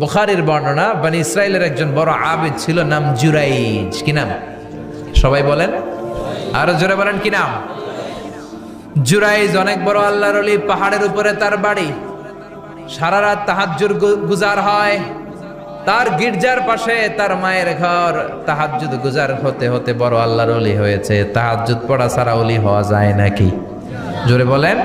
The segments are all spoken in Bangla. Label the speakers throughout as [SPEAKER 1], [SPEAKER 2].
[SPEAKER 1] বুখারীর বর্ণনা, বনি ইসরাইলের একজন বড় আবিদ ছিল, নাম জুরাইজ। কি নাম? সবাই বলেন, আরো জোরে বলেন, কি নাম? জুরাইজ অনেক বড় আল্লাহর ওলি, পাহাড়ের উপরে তার বাড়ি। সারা রাত তাহাজ্জুদ গুজার হয়। তার গির্জার পাশে তার মায়ের ঘর। তাহাজ্জুদ গুজার হতে হতে বড় আল্লাহর ওলি হয়েছে। তাহাজ্জুদ পড়া ছাড়া ওলি হওয়া যায় নাকি? জোরে বলেন।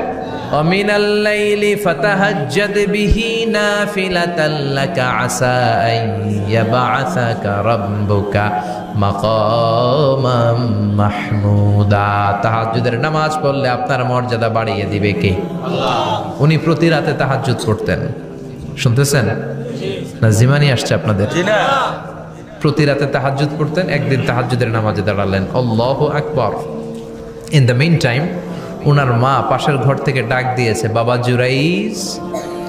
[SPEAKER 1] ওয়ামিনাল লাইলি ফাতাহাজ্জাদ বিহি নাফিলাতাল লাকা আসা আন ইয়াবআসাকা রাব্বুকা মাকামাম মাহমুদা। তাহাজ্জুদের নামাজ পড়লে আপনার মর্যাদা বাড়িয়ে দিবে কে? আল্লাহ। উনি প্রতি রাতে তাহাজ্জুদ পড়তেন। শুনতেছেন না? জিমানি আসছে আপনাদের? প্রতি রাতে তাহাজ্জুদ পড়তেন। একদিন তাহাজ্জুদের নামাজে দাঁড়ালেন, আল্লাহু আকবার। ইন দ্য মিন টাইম উনার মা পাশের ঘর থেকে ডাক দিয়েছে, বাবা জুরাইজ,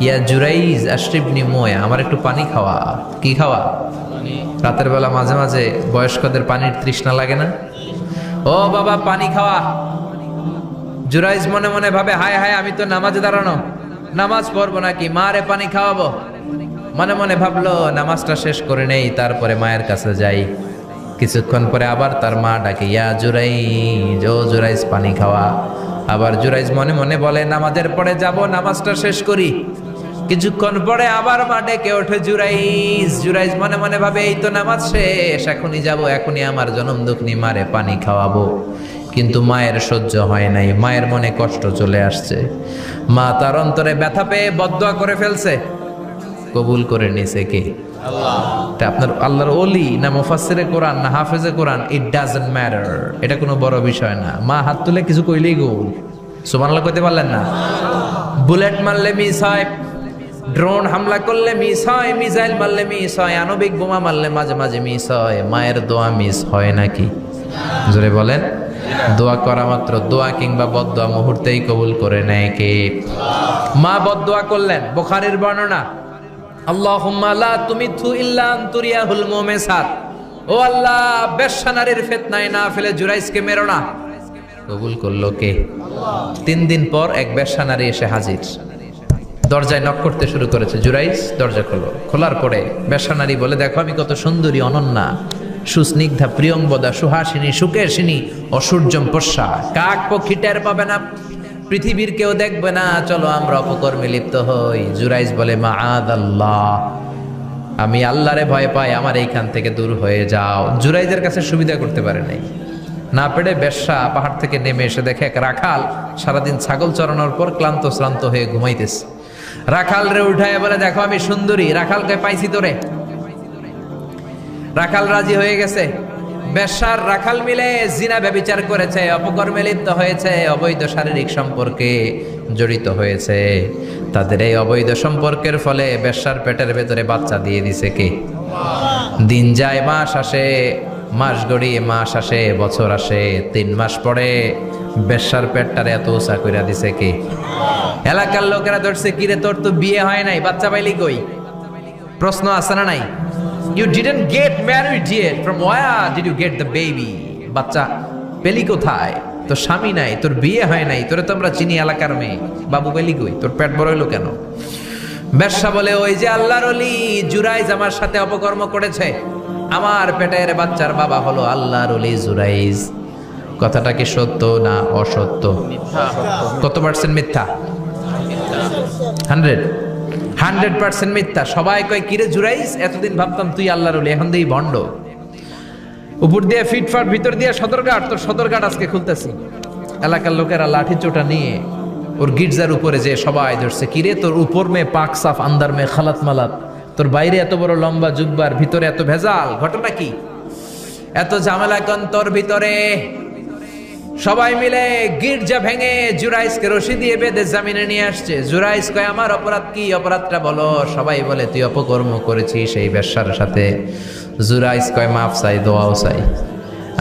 [SPEAKER 1] ইয়া জুরাইজ আশরিবনি মোয়া, আমার একটু পানি খাওয়া। কি খাওয়া? রাতের বেলা মাঝে মাঝে বয়স্কদের পানির তৃষ্ণা লাগে না? ও বাবা পানি খাওয়া। জুরাইজ মনে মনে ভাবে, হায় হায়, আমি তো নামাজে দাঁড়ানো, নামাজ পড়বো নাকি, মারে পানি খাওয়াবো। মনে মনে ভাবলো নামাজটা শেষ করে নেই, তারপরে মায়ের কাছে যাই। কিছুক্ষণ পরে আবার তার মা ডাকে, ইয়া জুরাইজ, ও জুরাইজ পানি খাওয়া। আবার জুরাইজ মনে মনে বলে, নামাজের পরে যাব, নামাজটা শেষ করি। কিছুক্ষণ পরে আবার মা ডেকে ওঠে, জুরাইজ। জুরাইজ মনে মনে ভাবে, এই তো নামাজ শেষ, এখনই যাব, এখনই আমার জনম দুঃখনি মারে পানি খাওয়াবো। কিন্তু মায়ের সহ্য হয় নাই, মায়ের মনে কষ্ট চলে আসছে। মা তার অন্তরে ব্যথা পেয়ে বদদোয়া করে ফেলছে। কবুল করে নিছে কে? আল্লাহ। আপনার আল্লাহর ওলি না মুফাসসিরে কোরআন না হাফেজে কোরআন, ইট ডাজন্ট ম্যাটার, এটা কোনো বড় বিষয় না। মা হাত তুলে কিছু কইলেই গোল। সুবহানাল্লাহ কইতে পারলেন না? বুলেট মারলে মিস হয়, ড্রোন হামলা করলে মিস হয়, মিসাইল মারলে মিস হয়, আণবিক বোমা মারলে মাঝে মাঝে মিস হয়। মায়ের দোয়া মিস হয় নাকি? জোরে বলেন। দোয়া করা মাত্র, দোয়া কিংবা বদদোয়া মুহূর্তেই কবুল করে নেয় কে? মা বদদোয়া করলেন। বুখারীর বর্ণনা, আল্লাহুম্মা লা তুমিতহু ইল্লা আন তুরিয়াহুল মুমিসাত, ও আল্লাহ, বেশ্যা নারীর ফিতনায় না ফেলে জুরাইজকে মেরো না। কবুল করলো কে? আল্লাহ। 3 দিন পর এক বেশ্যা নারী এসে হাজির। দরজায় নক করতে শুরু করেছে। জুরাইজ দরজা খোলো। খোলার পরে বেশ্যা নারী বলে, দেখো আমি কত সুন্দরী, অনন্যা, সুস্নিগ্ধা, প্রিয়ংবদা, সুহাসিনী, সুকেশিনী, অসূর্যম পশ্যা, কাক পক্ষী টের পাবে না, পৃথিবীর কেউ দেখবে না, চলো আমরা অপকর্মে লিপ্ত হই। জুরাইজ বলে, মাআদাল্লাহ, আমি আল্লাহরে ভয় পাই, আমার এইখান থেকে দূর হয়ে যাও। জুরাইজের কাছে সুবিধা করতে পারে নাই। না পেরে বেশ্যা পাহাড় থেকে নেমে এসে দেখে এক রাখাল সারাদিন ছাগল চরানোর পর ক্লান্ত শ্রান্ত হয়ে ঘুমাইতেছে। রাখাল রে উঠায় বলে, দেখো আমি সুন্দরী। রাখালকে পাইছি তোরে। রাখাল রাজি হয়ে গেছে। বেশ্যার রাখাল মিলে জিনা ব্যভিচার করেছে, অপকর্মে লিপ্ত হয়েছে, অবৈধ শারীরিক সম্পর্কে জড়িত হয়েছে। তাদের এই অবৈধ সম্পর্কের ফলে বেশ্যার পেটের ভেতরে বাচ্চা দিয়ে দিছে কে? দিন যায়, মাস আসে, মাস গড়িয়ে মাস আসে, বছর আসে, 3 মাস পরে বেশ্যার পেটটারে এত উঁচা কইরা দিছে কে? এলাকার লোকেরা ধরছে, কিরে তোর তো বিয়ে হয় নাই, বাচ্চা পাইলি কই? প্রশ্ন আছে না নাই? You didn't get married yet. From where did you get the baby? বাচ্চা পেলি কোথায়? তোর স্বামী নাই, তোর বিয়ে হয় নাই, তোরে তো আমরা চিনি এলাকার মেয়ে, বাবু পেলি কই? তোর পেট বড় হইলো কেন? বেশ্যা বলে, ওই যে আল্লাহর ওলি জুরাইজ আমার সাথে অপকর্ম করেছে, আমার পেটের বাচ্চার বাবা হলো আল্লাহর ওলি জুরাইজ। কথাটা কি সত্য না অসত্য? কত পার্সেন্ট মিথ্যা? 100% মিথ্যা। সবাই কয়, কিরে জুরাইজ, এতদিন ভাবতাম তুই আল্লাহর ওলি, এখন দেই ভণ্ড। উপর দিয়ে ফিটফাট, ভিতর দিয়ে সদরঘাট, তোর সদরঘাট আজকে খুলতেছি। এলাকার লোকেরা লাঠি চোটা নিয়ে ওর গির্জার উপরে যে সবাই ধরছে, কিরে তোর উপর মে পাক সাফ, আন্দার মে খালাত মালাত, তোর বাইরে এত বড় লম্বা জুব্বার, ভিতরে এত ভেজাল, ঘটনা কি? এত ঝামেলা কোন তোর ভিতরে? সবাই মিলে গির্জা ভেঙে জুরাইজকে রশি দিয়ে বেঁধে জামিনে নিয়ে আসছে। জুরাইজ কয়, আমার অপরাধ কি? অপরাধটা বলো। সবাই বলে, তুই অপকর্ম করেছিস এই বেশ্যার সাথে। জুরাইজ কয়, মাফ চাই, দোয়াও চাই,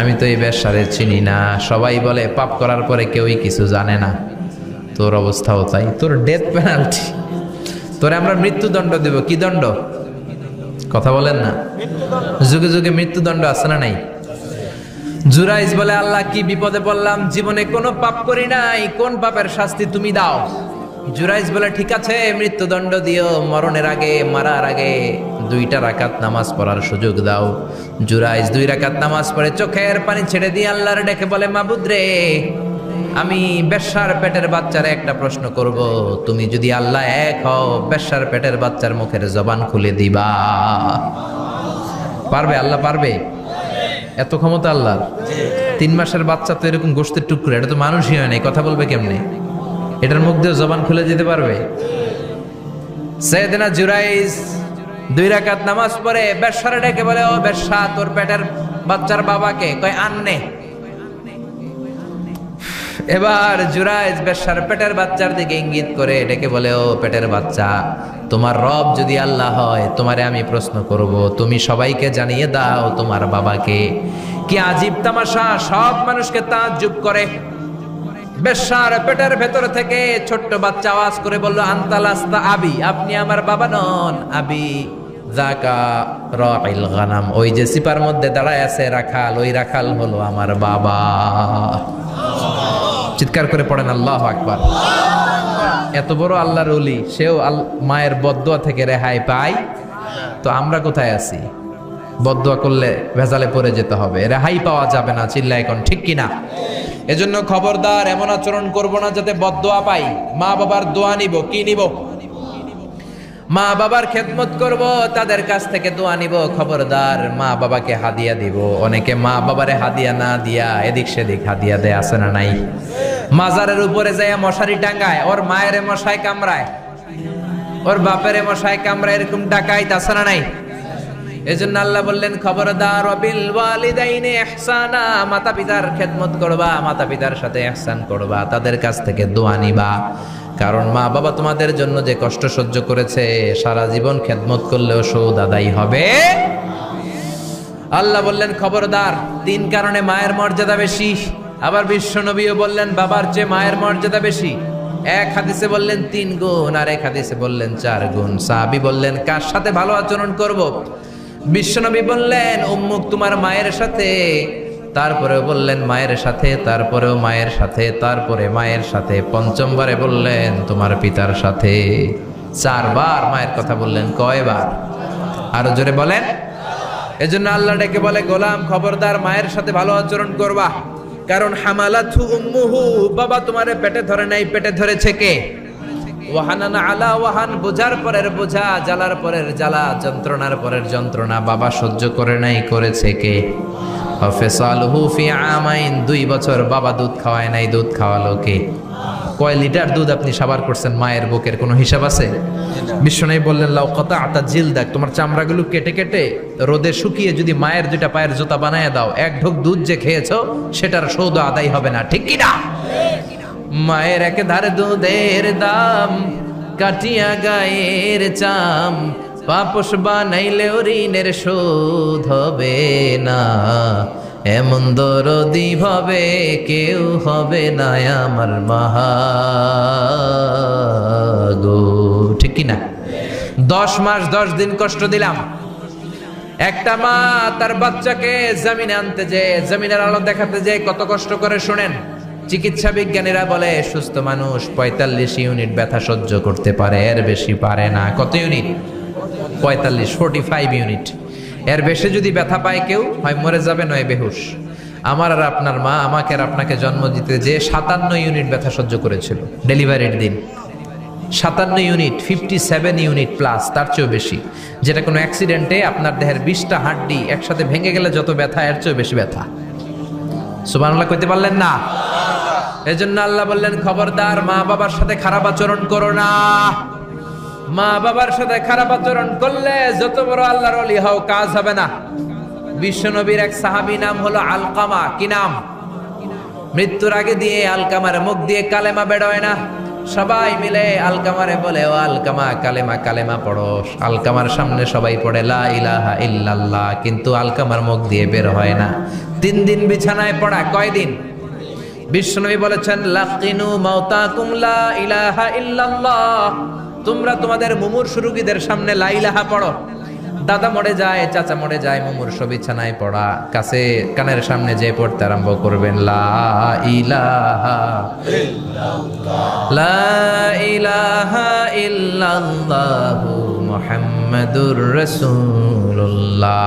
[SPEAKER 1] আমি তো এই বেশ্যারে চিনি না। সবাই বলে, পাপ করার পরে কেউই কিছু জানে না, তোর অবস্থাও তাই, তোর ডেথ পেনাল্টি, তোরে আমরা মৃত্যুদণ্ড দেব। কি দণ্ড? কথা বলেন না। যুগে যুগে মৃত্যুদণ্ড আছে না নাই? জুরাইজ বলে, আল্লাহ কি বিপদে পড়লাম, জীবনে কোনো পাপ করি নাই, কোন পাপের শাস্তি তুমি দাও? জুরাইজ বলে ঠিক আছে মৃত্যুদণ্ড দিও, মরণের আগে মারার আগে 2 রাকাত নামাজ পড়ার সুযোগ দাও। জুরাইজ 2 রাকাত নামাজ পড়ে চোখের পানি ছেড়ে দিয়ে আল্লাহর ডেকে বলে মাবুদ রে, আমি বেশ্যার পেটের বাচ্চারে একটা প্রশ্ন করব, তুমি যদি আল্লাহ এক হও বেশ্যার পেটের বাচ্চার মুখের জবান খুলে দিবা। পারবে আল্লাহ? পারবে? এত ক্ষমতা আল্লাহর। 3 মাসের বাচ্চা তো এরকম গোশতের টুকরো, এটা তো মানুষই হয় না, কথা বলবে কেমনে? এটার মুখ দিয়ে জবান খুলে দিতে পারবে? সাইয়েদনা জুরাইজ 2 রাকাত নামাজ পড়ে বেশ্যারে ডেকে বলে, ও বেশ্যা, তোর পেটের বাচ্চার বাবাকে? কয় আননে। এবার জুরাইজ বেশ্যার পেটের বাচ্চার দিকে ইঙ্গিত করে ডেকে বলে, ও পেটের বাচ্চা, তোমার রব যদি আল্লাহ হয় তোমারে আমি প্রশ্ন করব, তুমি সবাইকে জানিয়ে দাও তোমার বাবাকে। কি আজীব তামাশা, সব মানুষকে তাজ্জুব করে। বেশ্যার পেটের ভেতর থেকে ছোট্ট বাচ্চা আওয়াজ করে বলল, আনতালাস্তা আবি, আপনি আমার বাবা নন। আবি যাকা রাইল গানাম, ওই যে সিপার মধ্যে দাঁড়ায় আছে রাখাল, ওই রাখাল হলো আমার বাবা। চিৎকার করে পড়েন আল্লাহু আকবার। এত বড় আল্লাহর ওলি, সেও মায়ের বদদুয়া থেকে রেহাই পায়। তো আমরা কোথায় আছি? বদদুয়া করলে ভেজালে পড়ে যেতে হবে, রেহাই পাওয়া যাবে না। চিল্লায় এখন ঠিক কিনা? এজন্য খবরদার এমন আচরণ করব না যাতে বদদুয়া পাই। মা বাবার দোয়া নিব, কি নিব? মা বাবার খেদমত করব, তাদের কাছ থেকে দোয়া নিব। খবরদার মা বাবাকে হাদিয়া দিব। অনেকে মা বাবারে হাদিয়া না দিয়া এদিক সেদিক হাদিয়া দেয়, আছে না নাই? মাজারের উপরে যাইয়া মশারি টাঙ্গায়, ওর মায়ের মশায় কামড়ায়, ওর বাপের মশায় কামড়ায়, এরকম ডাকাইত আছে না নাই? এজন্য আল্লাহ বললেন খবরদার ওয়াবিল ওয়ালিদাইনি ইহসানা, মাতা পিতার খেদমত করবা, মাতা পিতার সাথে ইহসান করবা, তাদের কাছ থেকে দোয়া নিবা। কারণ মা বাবা তোমাদের জন্য যে কষ্ট সহ্য করেছে, সারা জীবন খেদমত করলেও সুদ আদায় হবে। আল্লাহ বললেন খবরদার 3 কারণে মায়ের মর্যাদা বেশি। আবার বিশ্ব নবীও বললেন বাবার চেয়ে মায়ের মর্যাদা বেশি। এক হাদিসে বললেন 3 গুণ, আর এক হাদিসে বললেন 4 গুণ। সাহাবী বললেন কার সাথে ভালো আচরণ করব? বিশ্বনবী বললেন উম্মুক, তোমার মায়ের সাথে। তারপরেও বললেন মায়ের সাথে, তারপরেও মায়ের সাথে, তারপরে মায়ের সাথে, পঞ্চমবারে বললেন তোমার পিতার সাথে। 4 বার মায়ের কথা বললেন। কয়বার? আরো জোরে বলেন। এজন্য আল্লাহ ডেকে বলে, গোলাম খবরদার মায়ের সাথে ভালো আচরণ করবা। কারণ হামালাতহু উম্মুহু, বাবা তোমারে পেটে ধরে নাই, পেটে ধরেছে কে? ওয়াহানানা আলা ওয়াহান, বোঝার পরের বোঝা, জ্বালার পরের জ্বালা, যন্ত্রণার পরের যন্ত্রণা বাবা সহ্য করে নাই, করেছে কে? ফাসালুহু ফি আমাইন, 2 বছর বাবা দুধ খাওয়ায় নাই, দুধ খাওয়ালো কে? কয় লিটার দুধ আপনি সাবার করছেন মায়ের বুকের, কোনো হিসাব আছে? বিশ্বনবী বললেন লাউ কাতাআতা জিলদাক, তোমার চামড়াগুলো কেটে কেটে রোদে শুকিয়ে যদি মায়ের 2টা পায়ের জুতা বানায় দাও, 1 ঢোক দুধ যে খেয়েছো সেটার সৌদ আদায় হবে না। ঠিক কি না? মায়ের এক ধারে দুধের দাম, কাটিয়া গায়ের চাম, পাপস বানাইলেও ঋণের শোধ হবে না। এমন দরদি ভাবে কেউ হবে না আমার মাগো। ঠিক কিনা? 10 মাস 10 দিন কষ্ট দিলাম। একটা মা তার বাচ্চাকে জমিনে আনতে যে, জমিনের আলো দেখাতে যে কত কষ্ট করে শুনেন। চিকিৎসা বিজ্ঞানীরা বলে সুস্থ মানুষ 45 ইউনিট ব্যথা সহ্য করতে পারে, এর বেশি পারে না। কত ইউনিট? 45 ইউনিট। এর বেশি যদি ব্যথা পায় কেউ, হয় মরে যাবে নয় বেহুশ। আমার আর আপনার মা আমাকে আর আপনাকে জন্ম দিতে যে 57 ইউনিট ব্যথা সহ্য করেছিল ডেলিভারির দিন। 57 ইউনিট, 57 ইউনিট প্লাস, তার চেয়েও বেশি। যেটা কোনো অ্যাক্সিডেন্টে আপনার দেহের 20টা হাড্ডি একসাথে ভেঙে গেলে যত ব্যথা, এর চেয়েও বেশি ব্যথা। সুবহানাল্লাহ কইতে পারলেন না? এজন্য আল্লাহ বললেন খবরদার মা বাবার সাথে খারাপ আচরণ করো না। মা বাবার সাথে খারাপ আচরণ করলে যত বড় আল্লাহর ওলি হও, কাজ হবে না। বিশ্বনবীর এক সাহাবী নাম হলো আলকামা। কি নাম? মৃত্যুর আগে দিয়ে আলকামার মুখ দিয়ে কালেমা বেরোয় না। সবাই মিলে আলকামারে বলে, ও আলকামা কালেমা, কালেমা পড়ো। আলকামার সামনে সবাই পড়ে লা ইলাহা ইল্লাল্লাহ, কিন্তু আলকামার মুখ দিয়ে বের হয় না। 3 দিন বিছানায় পড়া। কয়দিন? বিশ্বনবী বলেছেন লাকিনু মাউতাকুম লা ইলাহা ইল্লাল্লাহ, তোমরা তোমাদের মুমূর্ষু রোগীদের সামনে লা ইলাহা পড়ো। দাদা মরে যায়, চাচা মরে যায়, মুমূর্ষ বিছানায় পড়া, কাছে কানের সামনে যে পড়তে আরম্ভ করবেন লা ইলাহা লা ইলাহা ইল্লাল্লাহু মুহাম্মাদুর রাসূলুল্লাহ।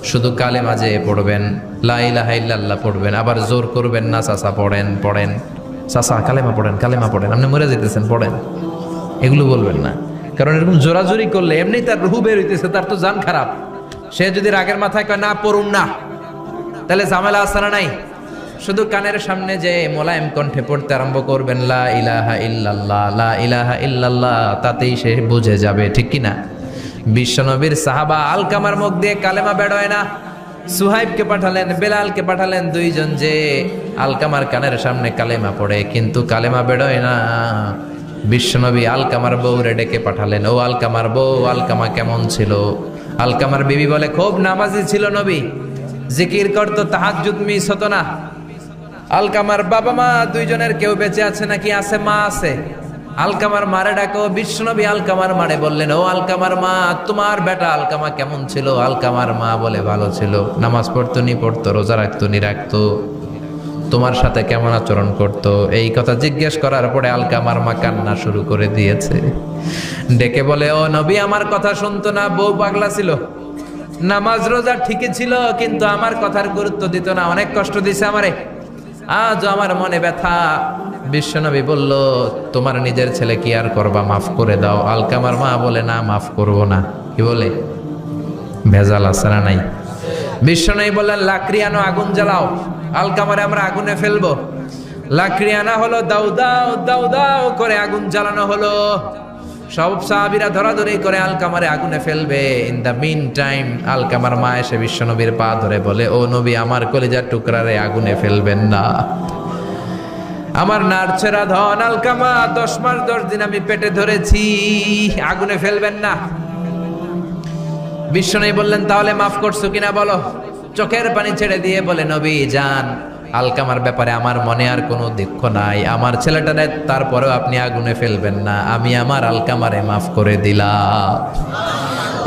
[SPEAKER 1] শুধু কালেমা যে পড়বেন, লা ইলাহা ইল্লাল্লাহ পড়বেন, আবার জোর করবেন না চাচা পড়েন চাচা কালেমা পড়েন, আপনি মরে যেতেছেন পড়েন, এগুলো বলবেন না। কারণ এরকম জোরাজোরি করলে এমনি তার রুহু বের হইতেছে, তার তো জান খারাপ। সে যদি রাগের মাথায় কয় না পড়ুন না, তাহলে ঝামেলা আছে না নাই? শুধু কানের সামনে যে মোলায়েম কণ্ঠে পড়তে আরম্ভ করবেন লা ইলাহা ইল্লাল্লাহ লা ইলাহা ইল্লাল্লাহ, তাতেই সে বুঝে যাবে, ঠিক কি না? বিশ্বনবীর সাহাবা আলকামার মুখ দিয়ে কালেমা বের হয় না, সুহাইবকে পাঠালেন, বেলালকে পাঠালেন, দুইজন যে আলকামার কানের সামনে কালেমা পড়ে, কিন্তু কালেমা বের হয় না। বিশ্বনবী আলকামার বউরে ডেকে পাঠালেন, ও আলকামার বউ, আলকামা কেমন ছিল? আলকামার বিবি বলে, খুব নামাজি ছিল নবী, জিকির করতো, তাহাজ্জুদ মিস হতো না। আলকামার বাবা মা দুইজনের কেউ বেঁচে আছে নাকি? আছে, মা আছে। আলকামার মারে ডাকো। বিশ্বনবী আলকামার মারে বললেন, ও আলকামার মা, তোমার বেটা আলকামা কেমন ছিল? আলকামার মা বলে, ভালো ছিল, নামাজ পড়তো নি পড়তো, রোজা রাখতো নি রাখতো, তোমার সাথে কেমন আচরণ করত? এই কথা জিজ্ঞেস করার পরে আলকামার মা কান্না শুরু করে দিয়েছে। ডেকে বলে, ও নবী, আমার কথা শুনতো না, বউ পাগলা ছিল, নামাজ রোজা ঠিকই ছিল, কিন্তু আমার কথার গুরুত্ব দিত না, অনেক কষ্ট দিছে আমারে, আজ আমার মনে ব্যথা। বিশ্বনবী বলল, তোমার নিজের ছেলে কি আর করবা, মাফ করে দাও। আলকামার মা বলে, না মাফ করব না। কি বলে? ভেজাল আছে না নাই? বিশ্বনবী বললেন, লাকড়ি আনো, আগুন জ্বালাও, আলকামারে আমরা আগুনে ফেলবো। লাকড়ি আনা হলো, দাও দাও দাও দাও করে আগুন জ্বালানো হলো। সব সাহাবীরা ধরাধরি করে আলকামারে আগুনে ফেলবে। ইন দ্য মিন টাইম আলকামার মা এসে বিশ্বনবীর পা ধরে বলে, ও নবী, আমার কলিজার টুকরারে আগুনে ফেলবেন না, আমার নারছেরা ধন আলকামা, 10 মাস 10 দিন আমি পেটে ধরেছি, আগুনে ফেলবেন না। বিশ্বনবী বললেন, তাহলে মাফ করছো কিনা বলো। চোখের পানি ছেড়ে দিয়ে বলে, নবী যান, আলকামার ব্যাপারে আমার মনে আর কোনো দুঃখ নাই, আমার ছেলেটারে তারপরেও আপনি আগুনে ফেলবেন না, আমি আমার আলকামারে মাফ করে দিলাম।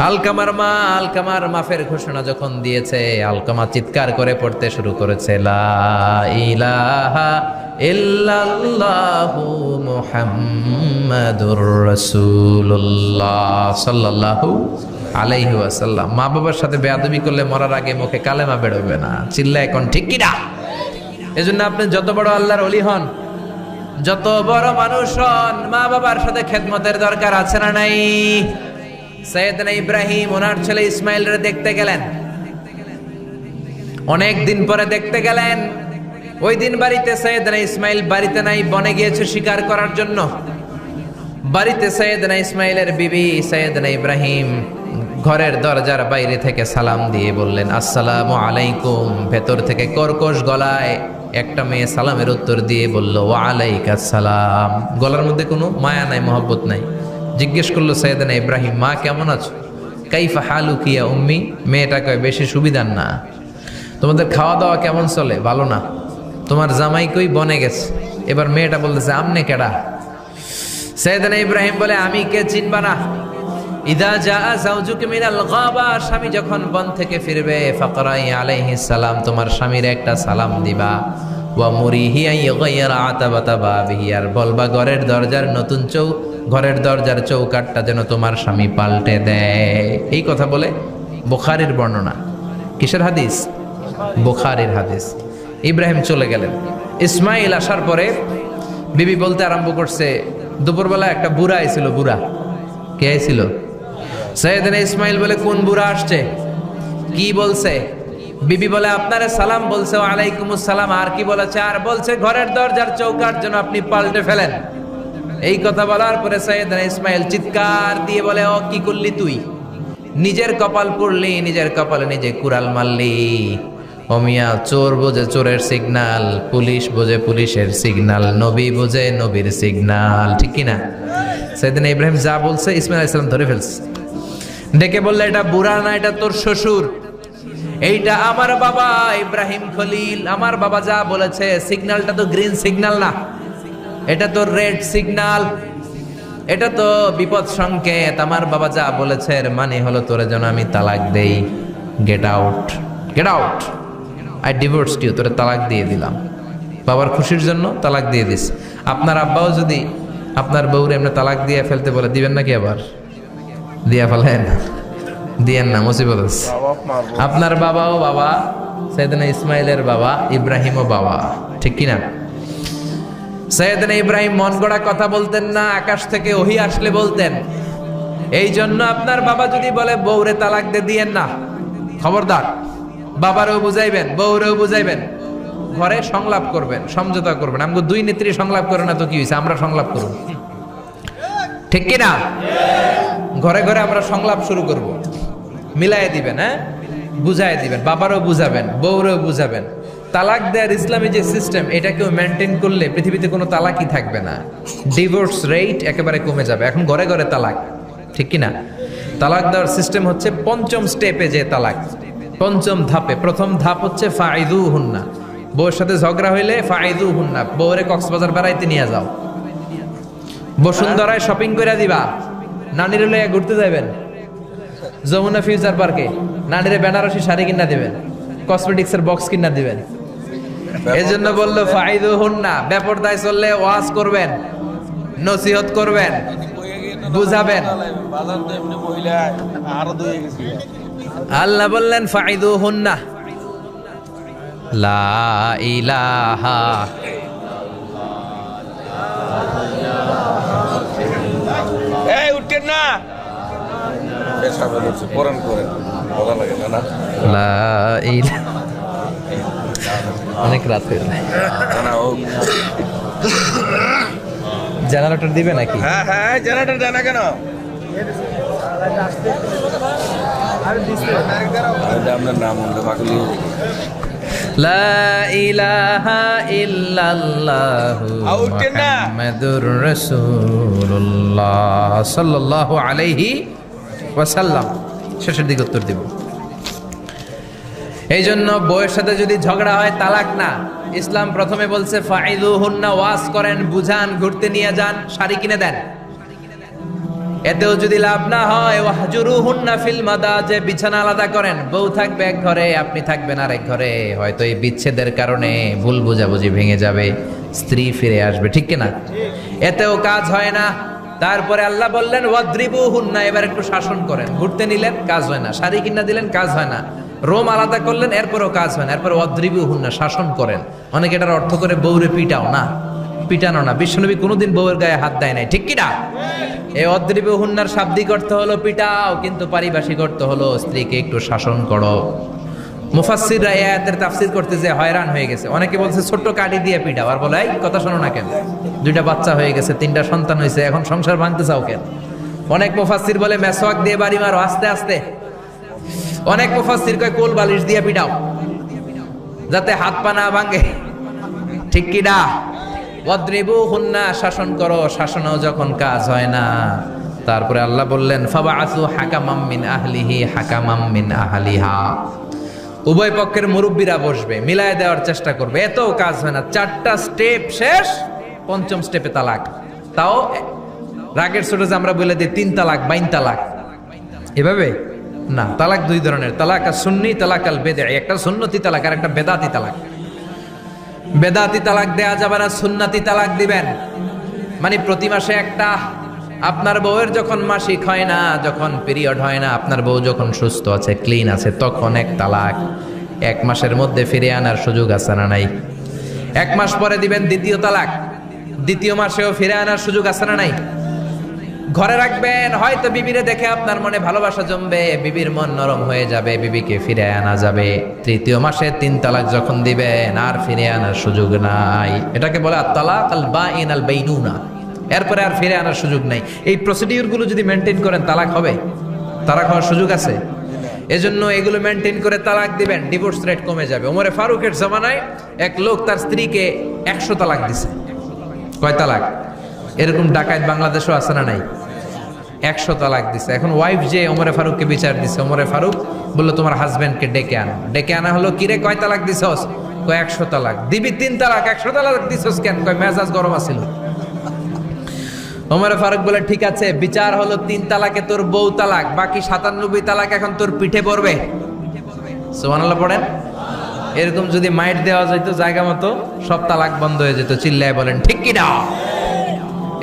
[SPEAKER 1] আলকামার মা আলকামার মাফের ঘোষণা যখন দিয়েছে, আলকামা চিৎকার করে পড়তে শুরু করেছে, লা ইলাহা ইল্লাল্লাহু মুহাম্মাদুর রাসূলুল্লাহ সাল্লাল্লাহু আলাইহি ওয়াসাল্লাম। মা বাবার সাথে বেয়াদবি করলে মরার আগে মুখে কালেমা বেরোবে না। চিল্লা এখন ঠিক কিনা? এজন্য আপনি যত বড় আল্লাহর ওলি হন, যত বড় মানুষ হন, মা বাবার সাথে খেদমতের দরকার আছে না নাই? সৈয়দনা ইব্রাহিম ওনার ছেলে ইসমাইলরে দেখতে গেলেন, অনেক দিন পরে দেখতে গেলেন। ওই দিন বাড়িতে সৈয়দনা ইসমাইল বাড়িতে নাই, বনে গিয়েছে শিকার করার জন্য। বাড়িতে সৈয়দনা ইসমাইলের বিবি সৈয়দনা ইব্রাহিম ঘরের দরজার বাইরে থেকে সালাম দিয়ে বললেন, আসসালামু আলাইকুম। ভেতর থেকে কর্কশ গলায় একটা মেয়ে সালামের উত্তর দিয়ে বলল, ওয়া আলাইকাস সালাম। গলার মধ্যে কোনো মায়া নাই, মহব্বত নাই। জিজ্ঞেস করলো সৈয়দনা ইব্রাহিম, মা কেমন আছো? কাইফা হালুকি ইয়া উম্মি। মেয়েটা কয়, বেশি সুবিধার না, তোমাদের খাওয়া দাওয়া কেমন চলে? ভালো না। তোমার জামাই কই? বনে গেছে। এবার মেয়েটা বলতেছে, আমনে কেডা? সৈয়দনা ইব্রাহিম বলে, আমি কে চিনবা না? ইদা জাআ যাওজুকা মিনাল গাবা, স্বামী যখন বন থেকে ফিরবে, ফাকরাই আলাইহিস সালাম, তোমার স্বামীর একটা সালাম দিবা। ওয়া মুরিহি আন ইগাইরা আতাবাতা বাবিহি, আর বলবা ঘরের দরজার চৌকাটটা যেন তোমার স্বামী পাল্টে দেয়। এই কথা বলে বুখারীর বর্ণনা। কিসের হাদিস? বুখারীর হাদিস। ইব্রাহিম চলে গেলেন। ইসমাইল আসার পরে বিবি বলতে আরম্ভ করছে, দুপুরবেলা একটা বুড়া আইছিল। বুড়া কে আইছিল? সৈয়দনা ইসমাইল বলে, কোন বুড়া আসছে? কি বলছে? বিবি বলে, আপনারে সালাম বলছে। ওয়া আলাইকুমুস সালাম। আর কি বলেছে? আর বলছে ঘরের দরজার চৌকাট যেন আপনি পাল্টে ফেলেন। এই কথা বলার পরে সৈয়দনা ইসমাইল চিৎকার দিয়ে বলে, ও কি করলি তুই? নিজের কপাল পুড়লি, নিজের কপালে নিজে কুড়াল মারলি। ও মিয়া, চোর বোঝে চোরের সিগনাল, পুলিশ বোঝে পুলিশের সিগনাল, নবী বোঝে নবীর সিগনাল, ঠিক কিনা? সৈয়দনা ইব্রাহিম যা বলছে ইসমাইল আলাইহিস সালাম ধরে ফেলছে। ডেকে বললে, এটা বুড়া না, এটা তোর শ্বশুর, এইটা আমার বাবা ইব্রাহিম খলিল। আমার বাবা যা বলেছে, সিগন্যালটা তো গ্রিন সিগন্যাল না, এটা তো রেড সিগন্যাল। এটা তো বিপদ সংকেত, আমার বাবা যা বলেছে এর মানে হলো তোরে যেন আমি তালাক দেই। Get out, get out, I divorced you, তোরে তালাক দিয়ে দিলাম। বাবার খুশির জন্য তালাক দিয়ে দিস। আপনার আব্বাও যদি আপনার বউরে এমনি তালাক দিয়ে ফেলতে বলে, দিবেন নাকি? আবার দিয়া ফেলেন, দিয়েন না, মুসিবত আছে। আপনার বাবাও বাবা, সাইয়েদনা ইসমাইলের বাবা, ইব্রাহিমও বাবা, ঠিক কিনা? সাইয়েদনা ইব্রাহিম মন গড়া কথা বলতেন না, আকাশ থেকে ওহী আসলে বলতেন। এই জন্য আপনার বাবা যদি বলে বউরে তালাক দিয়েন না, খবরদার। বাবারেও বুঝাইবেন, বউরেও বুঝাইবেন, ঘরে সংলাপ করবেন, সমঝোতা করবেন। আমাকে দুই নেত্রী সংলাপ করে না তো কি হয়েছে, আমরা সংলাপ করব, ঠিক কিনা? ঘরে ঘরে আমরা সংলাপ শুরু করব, মিলাই দিবেন, হ্যাঁ, বুঝাই দিবেন, বাবারও বুঝাবেন, বউরেও বুঝাবেন। তালাক দেওয়ার ইসলামী যে সিস্টেম, এটাকেও মেনটেন করলে পৃথিবীতে কোনো তালাকই থাকবে না, ডিভোর্স রেট একেবারে কমে যাবে। এখন ঘরে ঘরে তালাক, ঠিক কিনা? তালাক দেওয়ার সিস্টেম হচ্ছে পঞ্চম স্টেপে যে তালাক, পঞ্চম ধাপে। প্রথম ধাপ হচ্ছে ফাইদু হুন্না, বউয়ের সাথে ঝগড়া হইলে ফাইদু হুন্না, বউরে কক্সবাজার বেড়াইতে নিয়ে যাও, বসুন্ধরায় শপিং করে দিবা, নানির লইয়া ঘুরতে যাবেন, যমুনা ফিউচার পার্কে নানিরে বেনারসি শাড়ি কিনা দিবেন, কসমেটিক্সের বক্স কিনা দিবেন। এই জন্য বললো ফাইদু হুন্না, বেপরদায় চললে ওয়াজ করবেন, নসিহত করবেন, বুঝাবেন। আল্লাহ বললেন ফাইদু হুন্না, লা ইলাহা
[SPEAKER 2] এই উঠেন না, কোরআন করেন, ভালো লাগে না?
[SPEAKER 1] লা ইলাহা, অনেক রাত হয়ে যায়, জেনারেটর দিবে নাকি?
[SPEAKER 2] হ্যাঁ হ্যাঁ, জেনারেটর জানা কেন? আপনার নাম পাগলি।
[SPEAKER 1] লা ইলাহা ইল্লাল্লাহু মুহাম্মাদুর রাসূলুল্লাহ সাল্লাল্লাহু আলাইহি ওয়াসাল্লাম। শেষের দিকে উত্তর দিব। এই জন্য বউয়ের সাথে যদি ঝগড়া হয় তালাক না, ইসলাম প্রথমে বলছে ফাইদুহুন্না, ওয়াজ করেন, বুঝান, ঘুরতে নিয়ে যান, শাড়ি কিনে দেন। এতেও যদি লাভ না হয়, ওয়াহজুরুহুন্না ফিল মাদাজি, বিছানা আলাদা করেন, বউ থাকবে এক ঘরে, আপনি থাকবেন আরেক ঘরে। হয়তো এই বিচ্ছেদের কারণে ভুল বোঝাবুঝি ভেঙে যাবে, স্ত্রী ফিরে আসবে, ঠিক কিনা? এতেও কাজ হয় না। তারপরে আল্লাহ বললেন ওয়াদ্রিবুহুন্না, এবার একটু শাসন করেন। ঘুরতে নিলেন, কাজ হয় না, শাড়ি কিনা দিলেন, কাজ হয় না, রোম আলাদা করলেন, এরপরও কাজ হয় না, এরপর ওয়াদ্রিবুহুন্না, শাসন করেন। অনেকে এটার অর্থ করে বউরে পিটাও না, পিটানো না। বিশ্বনবী কোনোদিন বউয়ের গায়ে হাত দেয় নাই, ঠিক কিনা? এই অদ্রিবুহুন্নার শাব্দিক অর্থ হলো পিটাও, কিন্তু পারিভাষিক অর্থ হলো স্ত্রীকে একটু শাসন করো। মুফাসসিররা এই আয়াতের তাফসীর করতে যে হয়রান হয়ে গেছে। অনেকে বলছে ছোট্ট কাঠি দিয়ে পিটাও, আর বলে এই কথা শোনো না কেন, দুইটা বাচ্চা হয়ে গেছে, 3টা সন্তান হয়েছে, এখন সংসার ভাঙতে চাও কেন? অনেক মুফাসসির বলে মেসওয়াক দিয়ে বাড়ি মারো আস্তে আস্তে। অনেক মুফাসসির কয় কোল বালিশ দিয়ে পিটাও, যাতে হাত পা না ভাঙে, ঠিক কিনা? ওয়াদ্রিবুহুন্না, শাসন করো। শাসনও যখন কাজ হয় না, তারপরে আল্লাহ বললেন ফাবাআসু হাকামাম মিন আহলিহি হাকামাম মিন আহলিহা, উভয় পক্ষের মুরব্বীরা বসবে, মিলায় দেওয়ার চেষ্টা করবে। এতও কাজ হয় না, 4টা স্টেপ শেষ, 5ম স্টেপে তালাক। তাও রাগের ছোট যে আমরা বলে দিই 3 তালাক 22 তালাক, এভাবে না। তালাক 2 ধরনের, তালাক আর সুন্নি, তালাক আল বেদঈ। একটা সুন্নতি তালাক আর একটা বেদাতি তালাক। বেদাতি তালাক দেয়া যাবে না, সুন্নতি তালাক দিবেন। মানে প্রতি মাসে একটা, আপনার বউয়ের যখন মাসিক হয় না, যখন পিরিয়ড হয় না, আপনার বউ যখন সুস্থ আছে, ক্লিন আছে, তখন এক তালাক। 1 মাসের মধ্যে ফিরে আনার সুযোগ আছে না নাই? 1 মাস পরে দিবেন দ্বিতীয় তালাক, 2য় মাসেও ফিরে আনার সুযোগ আছে না নাই? ঘরে রাখবেন, হয়তো বিবিরে দেখে আপনার মনে ভালোবাসা জমবে, বিবির মন নরম হয়ে যাবে, বিবিকে ফিরে আনা যাবে। 3য় মাসে 3 তালাক যখন দিবেন, আর ফিরে আনার সুযোগ নাই। এটাকে বলে আত-তালাক আল বাইন আল বাইনুনা, এরপরে আর ফিরে আনার সুযোগ নাই। এই প্রসিডিউর গুলো যদি মেনটেন করেন, তালাক হবে? তালাক হওয়ার সুযোগ আছে? এজন্য এগুলো মেনটেন করে তালাক দিবেন, ডিভোর্স রেট কমে যাবে। ওমরে ফারুকের জামানায় এক লোক তার স্ত্রীকে 100 তালাক দিছে। কয় তালাক? এরকম ডাকাত বাংলাদেশও আছে না নাই? 100 তালাক দিছে। এখন ওয়াইফ যে ওমরে ফারুককে বিচার দিছে, ওমরে ফারুক বললো তোমার হাজবেন্ডকে ডেকে আনো। ডেকে আনা হলো, কিরে কয় তালাক দিছস? কয় 100 তালাক। দিবি 3 তালাক, 100 তালাক দিছস কেন? কয় মেজাজ গরম আছিল। ওমর ফারুক বলে ঠিক আছে, বিচার হলো 3 তালাকে তোর বউ তালাক, বাকি 97 তালাক এখন তোর পিঠে পড়বে। সুবহানাল্লাহ পড়েন। এরকম যদি মাইট দেওয়া যেত জায়গা মতো, সব তালাক বন্ধ হয়ে যেত। চিল্লায় বলেন ঠিক কি না?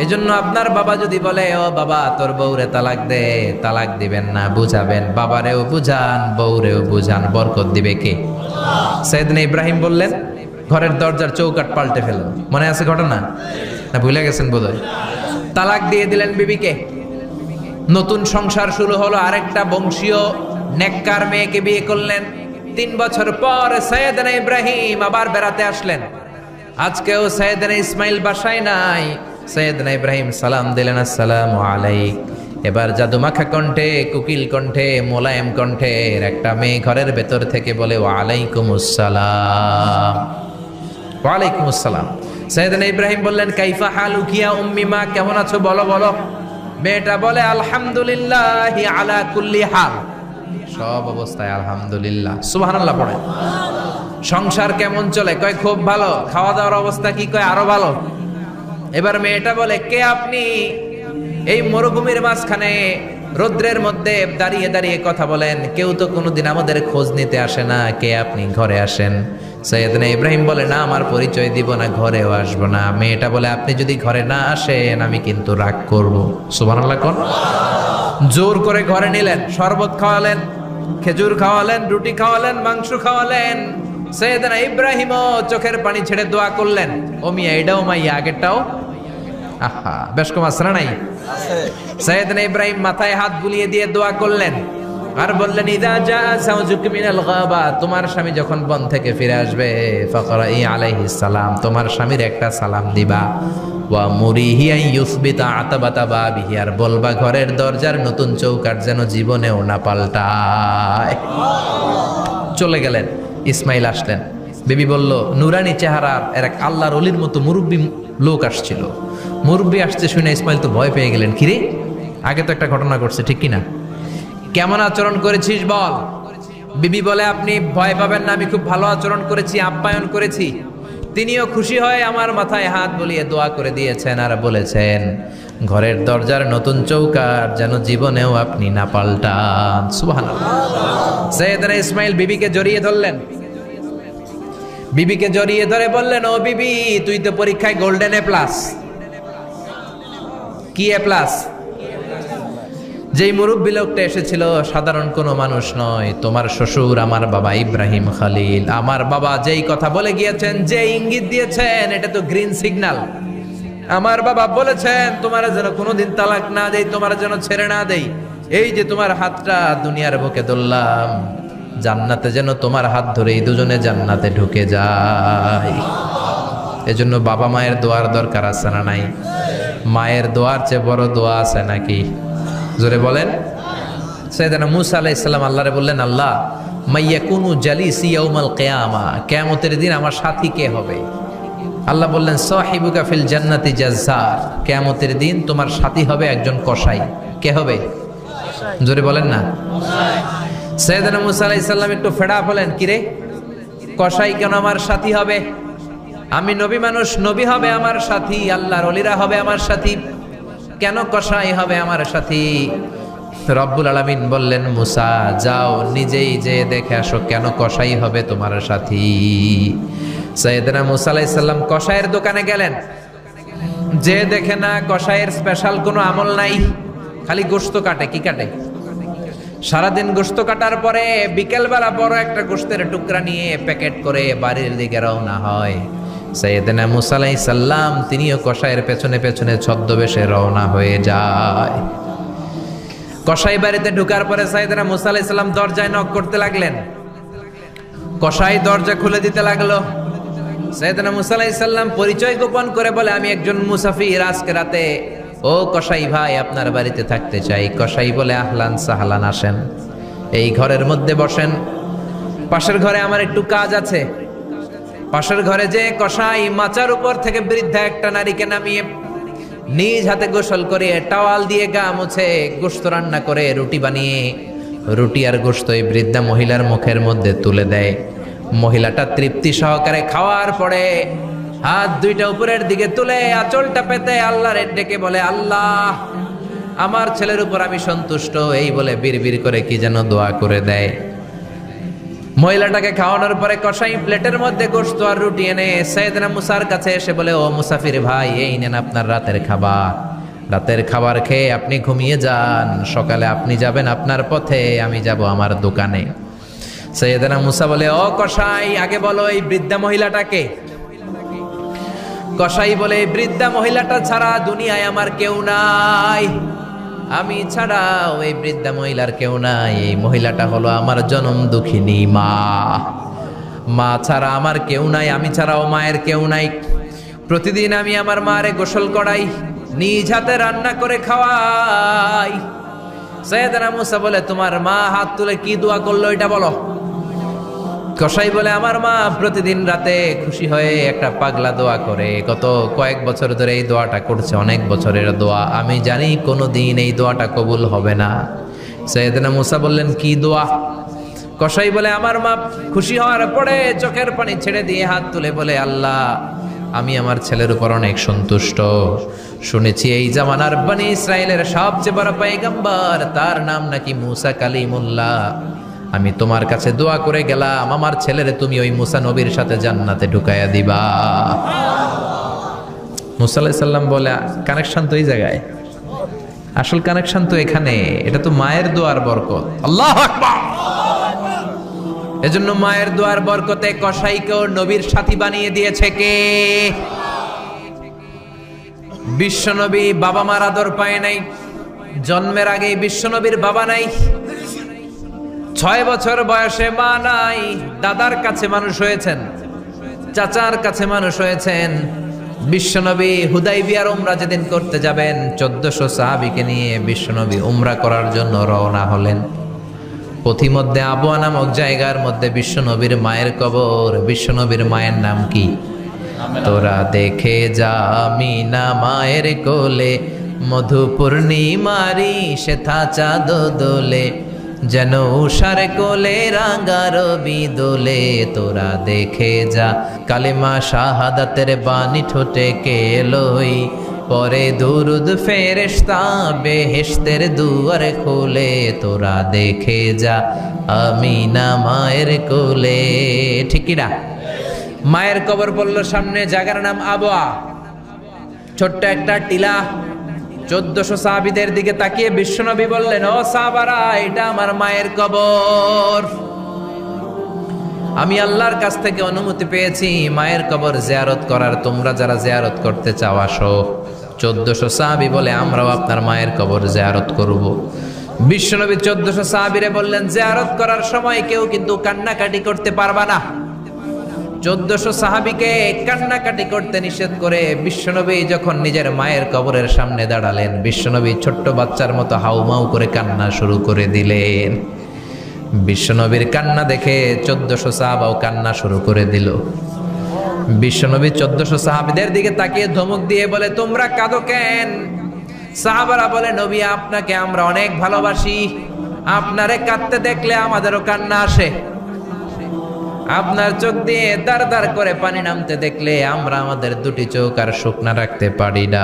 [SPEAKER 1] এজন্য আপনার বাবা যদি বলে ও বাবা তোর বউরে তালাক দে, তালাক দিবেন না, বুঝাবেন। বাবারেও বুঝান, বউরেও বুঝান, বরকত দিবে কে? সাইয়েদনা ইব্রাহিম বললেন ঘরের দরজার চৌকাঠ পাল্টে ফেলুন। মনে আছে ঘটনা? না ভুলে গেছেন বোধহয়? তালাক দিয়ে দিলেন বিবিকে। নতুন সংসার শুরু হলো, আরেকটা বংশীয় নেককার মেয়েকে বিয়ে করলেন। 3 বছর পর সাইয়েদনা ইব্রাহিম আবার বেড়াতে আসলেন। আজকেও সাইয়েদনা ইসমাইল বাসায় নাই। সাইয়েদনা ইব্রাহিম সালাম দিলেন, আসসালামু আলাইক। এবার জাদুমাখা কণ্ঠে, কুকিল কণ্ঠে, মোলায়েম কণ্ঠের একটা মেয়ে ঘরের ভেতর থেকে বলে ওয়ালাইকুমুস সালাম। ওয়ালাইকুমুস সালাম। সাইয়েদনা ইব্রাহিম বললেন কাইফা হালুকি ইয়া উম্মি, মা কেমন আছো বলো বলো। মেয়েটা বলে আলহামদুলিল্লাহি আলা কুল্লি হাল, সব অবস্থায় আলহামদুলিল্লাহ। সুবহানাল্লাহ পড়ে। সংসার কেমন চলে? কয় খুব ভালো। খাওয়া দাওয়ার অবস্থা কি? কয় আরো ভালো। এবার মেয়েটা বলে কে আপনি? এই মরুভূমির মাঝখানে রৌদ্রের মধ্যে দাঁড়িয়ে দাঁড়িয়ে কথা বলেন, কেউ তো কোনোদিন আমাদের খোঁজ নিতে আসে না, কে আপনি? ঘরে আসেন। সাইয়েদনা ইব্রাহিম বলে না, আমার পরিচয় দিব না, ঘরেও আসবো না। মেয়েটা বলে আপনি যদি ঘরে না আসেন আমি কিন্তু রাগ করব। সুবহানাল্লাহ কোন। জোর করে ঘরে নিলেন, শরবত খাওয়ালেন, খেজুর খাওয়ালেন, রুটি খাওয়ালেন, মাংস খাওয়ালেন। সাইয়েদনা ইব্রাহিমও চোখের পানি ছেড়ে দোয়া করলেন, ও মিয়া এটাও মাইয়া আগেরটাও। আহা, বেশ কম আছে না নাই? সাইয়েদনা ইব্রাহিম মাথায় হাত বুলিয়ে দিয়ে দোয়া করলেন আর বললেন ইদা জা যাওজুক মিনাল গাবা, তোমার স্বামী যখন বন থেকে ফিরে আসবে ফাকরাই আলাইহিস সালাম, তোমার স্বামীর একটা সালাম দিবা। ওয়া মুরিহি আন ইউসবিতা আতাবাতা বাবিহি, আর বলবা ঘরের দরজার নতুন চৌকাঠ যেন জীবনেও না পাল্টায়। চলে গেলেন। ইসমাইল আসলেন। বিবি বলল নুরানি চেহারার এক আল্লাহর ওলির মতো মুরব্বী লোক আসছিল। মুরব্বী আসছে শুনে ইসমাইল তো ভয় পেয়ে গেলেন। কিরে, আগে তো একটা ঘটনা ঘটছে, ঠিক কিনা? কেমন আচরণ করেছিস বল। বিবি বলে আপনি ভয় পাবেন না, আমি খুব ভালো আচরণ করেছি, আপ্যায়ন করেছি। তিনিও খুশি হয়ে আমার মাথায় হাত বুলিয়ে দোয়া করে দিয়েছেন আর বলেছেন ঘরের দরজার নতুন চৌকাঠ যেন জীবনেও আপনি না পাল্টান। সুবহানাল্লাহ। সাইয়েদনা ইসমাইল বিবিকে জড়িয়ে ধরলেন। বিবিকে জড়িয়ে ধরে বললেন ও বিবি, তুই তো পরীক্ষায় গোল্ডেন এ প্লাস। কি এ প্লাস? যেই মুরব্বী লোকটা এসেছিল সাধারণ কোনো মানুষ নয়, তোমার শ্বশুর আমার বাবা ইব্রাহিম খালিল। আমার বাবা যেই কথা বলে গিয়েছেন, যে ইঙ্গিত দিয়েছেন, এটা তো গ্রিন সিগন্যাল। আমার বাবা বলেছেন তোমার যেন কোনোদিন তালাক না দেই, তোমার যেন ছেড়ে না দেই। এই যে তোমার হাতটা দুনিয়ার বুকে ধরলাম, জান্নাতে যেন তোমার হাত ধরে এই দুজনে জান্নাতে ঢুকে যায়। এজন্য বাবা মায়ের দোয়ার দরকার আছে না নাই? মায়ের দোয়ার চেয়ে বড় দোয়া আছে নাকি? জোরে বলেন। সাইয়েদনা মূসা আলাইহিস সালাম আল্লাহরে বললেন আল্লাহ মাইয়াকুনু জালিসি ইয়াউমাল কিয়ামা, কিয়ামতের দিন আমার সাথী কে হবে? আল্লাহ বললেন সাহিবুকা ফিল জান্নাতি জাজ্জার, কিয়ামতের দিন তোমার সাথী হবে একজন কসাই। কে হবে? জোরে বলেন না। সাইয়েদনা মূসা আলাইহিস সালাম একটু ফেড়া হলেন, কিরে কসাই কেন আমার সাথী হবে? আমি নবী মানুষ, নবী হবে আমার সাথী, আল্লাহর ওলিরা হবে আমার সাথী, কেন কসাই হবে আমার সাথী? রব্বুল আলামিন বললেন মুসা যাও নিজেই যে দেখে আসো কেন কসাই হবে তোমার সাথী। সাইয়েদনা মূসা আলাইহিস সালাম কসাইয়ের দোকানে গেলেন। যে দেখে না কসাইয়ের স্পেশাল কোনো আমল নাই, খালি গোশত কাটে। কি কাটে? সারাদিন গোশত কাটার পরে বিকেলবেলা বড় একটা গোশতের টুকরা নিয়ে প্যাকেট করে বাড়ির দিকে রওনা হয়। সাইয়েদনা মূসা আলাইহিস সালাম তিনিও কসাইয়ের পেছনে পেছনে ছদ্মবেশে রওনা হয়ে যায়। কসাই বাড়িতে ঢোকার পরে সাইয়েদনা মূসা আলাইহিস সালাম দরজায় নক করতে লাগলেন। কসাই দরজা খুলে দিতে লাগলো। সাইয়েদনা মূসা আলাইহিস সালাম পরিচয় গোপন করে বলে আমি একজন মুসাফির, আজকে রাতে ও কসাই ভাই আপনার বাড়িতে থাকতে চাই। কসাই বলে আহলান সাহলান, আসেন এই ঘরের মধ্যে বসেন, পাশের ঘরে আমার একটু কাজ আছে। পাশের ঘরে যে কসাই মাচার উপর থেকে বৃদ্ধা একটা নারীকে নামিয়ে নিজ হাতে গোসল করে টাওয়াল দিয়ে গা মুছে গোশত রান্না করে রুটি বানিয়ে রুটি আর গোশত এই বৃদ্ধা মহিলার মুখের মধ্যে তুলে দেয়। মহিলাটা তৃপ্তি সহকারে খাওয়ার পরে হাত দুইটা উপরের দিকে তুলে আঁচলটা পেতে আল্লাহর ডেকে বলে, আল্লাহ আমার ছেলের উপর আমি সন্তুষ্ট, এই বলে বিড়বিড় করে কি যেন দোয়া করে দেয়। মহিলাটাকে খাওয়ানোর পরে কসাই প্লেটের মধ্যে গোশত আর রুটি এনে সাইয়েদনা মুসার কাছে এসে বলে, ও মুসাফির ভাই, এই নেন আপনার রাতের খাবার। রাতের খাবার খেয়ে আপনি ঘুমিয়ে যান, সকালে আপনি যাবেন আপনার পথে, আমি যাব আমার দোকানে। সাইয়েদনা মুসা বলে, ও কসাই, আগে বলো এই বৃদ্ধা মহিলাটাকে। কসাই বলে, এই বৃদ্ধা মহিলাটা ছাড়া দুনিয়ায় আমার কেউ নাই, আমি ছাড়া ওই বৃদ্ধা মহিলার কেউ নাই। এই মহিলাটা হলো আমার জনম দুঃখিনী মা। মা ছাড়া আমার কেউ নাই, আমি ছাড়াও মায়ের কেউ নাই। প্রতিদিন আমি আমার মারে গোসল করাই, নিজ হাতে রান্না করে খাওয়াই। সাইয়েদনা মুসা বলে, তোমার মা হাত তুলে কি দোয়া করলো এটা বলো। কসাই বলে, আমার মা প্রতিদিন রাতে খুশি হয়ে একটা পাগলা দোয়া করে, গত কয়েক বছর ধরে এই দোয়াটা করছে, অনেক বছরের দোয়া, আমি জানি কোনোদিন এই দোয়াটা কবুল হবে না। সাইয়েদনা মুসা বললেন, কি দোয়া? কসাই বলে, আমার মা খুশি হওয়ার পরে চোখের পানি ছেড়ে দিয়ে হাত তুলে বলে, আল্লাহ আমি আমার ছেলের উপর অনেক সন্তুষ্ট, শুনেছি এই জামানার বনি ইসরায়েলের সবচেয়ে বড় পয়গম্বর, তার নাম নাকি মুসা কালিমুল্লাহ। আমি তোমার কাছে দোয়া করে গেলাম, আমার ছেলেরে তুমি ওই মুসা নবীর সাথে জান্নাতে ঢুকাইয়া দিবা। মুসা আলাইহিস সালাম বলে, কানেকশন তো এই জায়গায়, আসল কানেকশন তো এখানে, এটা তো মায়ের দোয়ার বরকত। আল্লাহু আকবার। এজন্য মায়ের দোয়ার বরকতে কসাইকেও নবীর সাথী বানিয়ে দিয়েছে কে? বিশ্বনবী বাবা মার আদর পায় নাই, জন্মের আগেই বিশ্বনবীর বাবা নাই, 6 বছর বয়সে মা নাই, দাদার কাছে মানুষ হয়েছেন, চাচার কাছে মানুষ হয়েছেন। বিশ্বনবী হুদাইবিয়ার উমরা যেদিন করতে যাবেন, 1400 সাহাবীকে নিয়ে বিশ্বনবী উমরা করার জন্য রওনা হলেন। পথিমধ্যে আবওয়া নামক জায়গার মধ্যে বিশ্বনবীর মায়ের কবর। বিশ্বনবীর মায়ের নাম কি? তোরা দেখে যা আমিনা মায়ের কোলে, মধু পূর্ণিমারি সেথা চাঁদ দোলে, যেন উষার কোলে রাঙা রবি দোলে। তোরা দেখে যা কালিমা শাহাদাতের বাণী ঠোঁটে কে লই, পরে দুরুদ ফেরেশতা বেহেশতের দুয়ার খোলে। তোরা দেখে যা আমিনা মায়ের কোলে। ঠিক কি না? মায়ের কবর পড়ল সামনে, জায়গার নাম আবওয়া, ছোট্ট একটা টিলা। 1400 সাহাবীদের দিকে তাকিয়ে বিশ্বনবী বললেন, ও সাহাবারা, এটা আমার মায়ের কবর। আমি আল্লাহর কাছ থেকে অনুমতি পেয়েছি মায়ের কবর জিয়ারত করার, তোমরা যারা জিয়ারত করতে চাও আসো। 1400 সাহাবী বলে, আমরাও আপনার মায়ের কবর জিয়ারত করব। বিশ্বনবী 1400 সাহাবীরে বললেন, জিয়ারত করার সময় কেউ কিন্তু কান্নাকাটি করতে পারবা না। 1400 সাহাবীকে কান্নাকাটি করতে নিষেধ করে বিশ্বনবী যখন নিজের মায়ের কবরের সামনে দাঁড়ালেন, বিশ্বনবী ছোট্ট বাচ্চার মতো হাউমাউ করে কান্না শুরু করে দিলেন। বিশ্বনবীর কান্না দেখে 1400 সাহাবাও কান্না শুরু করে দিল। বিশ্বনবী 1400 সাহাবীদের দিকে তাকিয়ে ধমক দিয়ে বলে, তোমরা কাঁদো কেন? সাহাবারা বলে, নবী আপনাকে আমরা অনেক ভালোবাসি, আপনারে কাঁদতে দেখলে আমাদেরও কান্না আসে, আপনার চোখ দিয়ে দার দার করে পানি নামতে দেখলে আমরা আমাদের দুটি চোখ আর শুকনা রাখতে পারি না।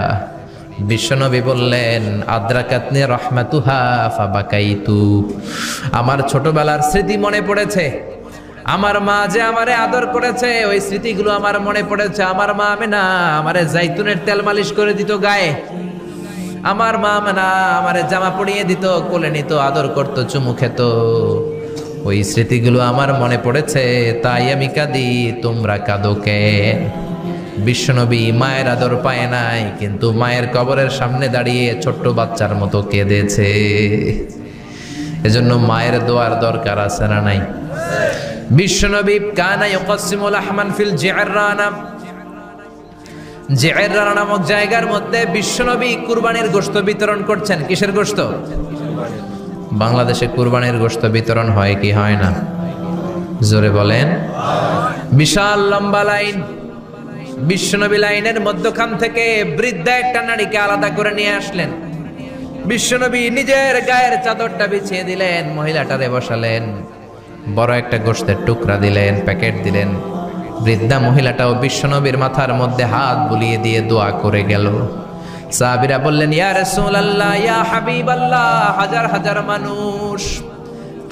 [SPEAKER 1] বিশ্বনবী বললেন, আদ্রাকাতনি রাহমাতুহা ফাবাকাইতু, আমার ছোটবেলার স্মৃতি মনে পড়েছে, আমার মা যে আমারে আদর করেছে ওই স্মৃতিগুলো আমার মনে পড়েছে। আমার মা আমেনা আমারে জাইতুনের তেল মালিশ করে দিত গায়ে, আমার মা আমেনা আমারে জামা পরিয়ে দিত, কোলে নিত, আদর করতো, চুমু খেত, ওই স্মৃতিগুলো আমার মনে পড়েছে, তাই আমি কাঁদি, তোমরা কাঁদো কেন? বিশ্বনবী মায়ের আদর পায় নাই, কিন্তু মায়ের কবরের সামনে দাঁড়িয়ে ছোট্ট বাচ্চার মতো কেঁদেছে। এজন্য মায়ের দোয়ার দরকার আছে না নাই? বিশ্বনবী কানা ইউকাসিমুল আহমান ফিল জিআররানা, জিআররানা নামক জায়গার মধ্যে বিশ্বনবী কুরবানির গোশত বিতরণ করছেন। কিসের গোশত? বাংলাদেশে কুরবানির গোশত বিতরণ হয় কি হয় না? জোরে বলেন। বিশাল লম্বা লাইন, বিশ্বনবী লাইনের মধ্যখান থেকে বৃদ্ধা একটা নারীকে আলাদা করে নিয়ে আসলেন। বিশ্বনবী নিজের গায়ের চাদরটা বিছিয়ে দিলেন, মহিলাটারে বসালেন, বড় একটা গোশতের টুকরা দিলেন, প্যাকেট দিলেন, বৃদ্ধা মহিলাটাও বিশ্বনবীর মাথার মধ্যে হাত বুলিয়ে দিয়ে দোয়া করে গেল। সাহাবীরা বললেন, ইয়া রাসূলুল্লাহ, ইয়া হাবিবাল্লাহ, হাজার হাজার মানুষ,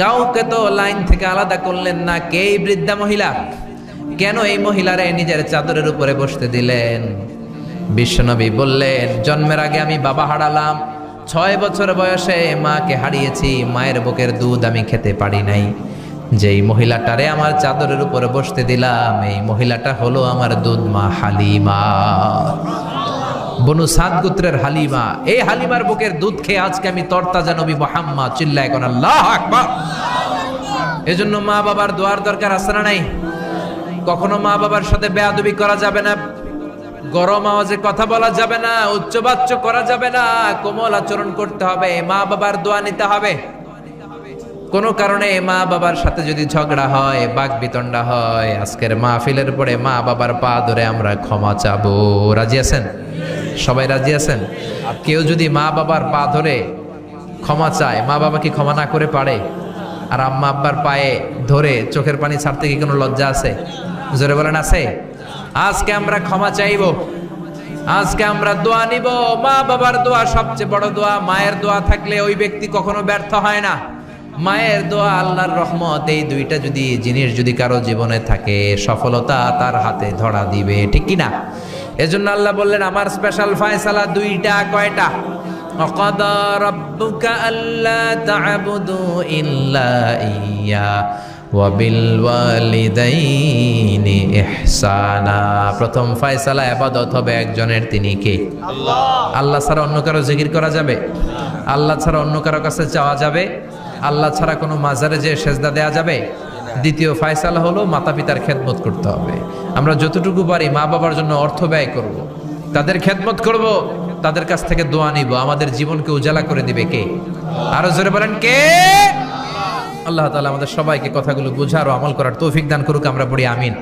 [SPEAKER 1] কাউকে তো লাইন থেকে আলাদা করলেন না, কে এই বৃদ্ধা মহিলা? কেন এই মহিলারে নিজের চাদরের উপরে বসতে দিলেন? বিশ্বনবী বললেন, জন্মের আগে আমি বাবা হারালাম, 6 বছর বয়সে মাকে হারিয়েছি, মায়ের বুকের দুধ আমি খেতে পারি নাই। যেই মহিলাটারে আমার চাদরের উপরে বসতে দিলাম, এই মহিলাটা হলো আমার দুধ মা হালিমা, বনু সাদ গোত্রের হালিমা। এই হালিমার বুকের দুধ খেয়ে আজকে আমি তরতাজা নবী মুহাম্মদ। চিল্লায় কোন আল্লাহু আকবার। এজন্য মা বাবার দোয়ার দরকার আছে না নাই? কখনো মা বাবার সাথে বেয়াদবি করা যাবে না, গরম আওয়াজে কথা বলা যাবে না, উচ্চবাচ্য করা যাবে না, কোমল আচরণ করতে হবে, মা বাবার দোয়া নিতে হবে। কোনো কারণে মা বাবার সাথে যদি ঝগড়া হয়, বাক বিতণ্ডা হয়, আজকের মাহফিলের পরে মা বাবার পা ধরে আমরা ক্ষমা চাবো। রাজি আছেন? সবাই রাজি আছেন? কেউ যদি মা বাবার পা ধরে ক্ষমা চায়, মা বাবা কি ক্ষমা না করে পারে? আর আম্মা আব্বার পায়ে ধরে চোখের পানি ছাড়তে কি কোনো লজ্জা আছে? জোরে বলেন, আছে? আজকে আমরা ক্ষমা চাইব, আজকে আমরা দোয়া নিব। মা বাবার দোয়া সবচেয়ে বড় দোয়া। মায়ের দোয়া থাকলে ওই ব্যক্তি কখনো ব্যর্থ হয় না। মায়ের দোয়া, আল্লাহর রহমত, এই দুইটা জিনিস যদি কারো জীবনে থাকে, সফলতা তার হাতে ধরা দিবে, ঠিক কি না? এজন্য আল্লাহ বললেন, আমার স্পেশাল ফয়সালা দুইটা। কয়টা? وَقَضَى رَبُّكَ أَلَّا تَعْبُدُوا إِلَّا إِيَّاهُ وَبِالْوَالِدَيْنِ إِحْسَانًا। প্রথম ফয়সালা ইবাদত হবে একজনের, তিনি কে? আল্লাহ। আল্লাহ ছাড়া অন্য কারো জিকির করা যাবে? আল্লাহ ছাড়া অন্য কারো কাছে চাওয়া যাবে? আল্লাহ ছাড়া কোনো মাজারে যে সেজদা দেয়া যাবে? দ্বিতীয় ফয়সালা হলো মাতা পিতার খেদমত করতে হবে। আমরা যতটুকু পারি মা বাবার জন্য অর্থ ব্যয় করব, তাদের খেদমত করব, তাদের কাছ থেকে দোয়া নিব। আমাদের জীবনকে উজালা করে দিবে কে? আরো জোরে বলেন, কে? আল্লাহ তাআলা আমাদের সবাইকে কথাগুলো বুঝার ও আমল করার তৌফিক দান করুক। আমরা পড়ি আমিন।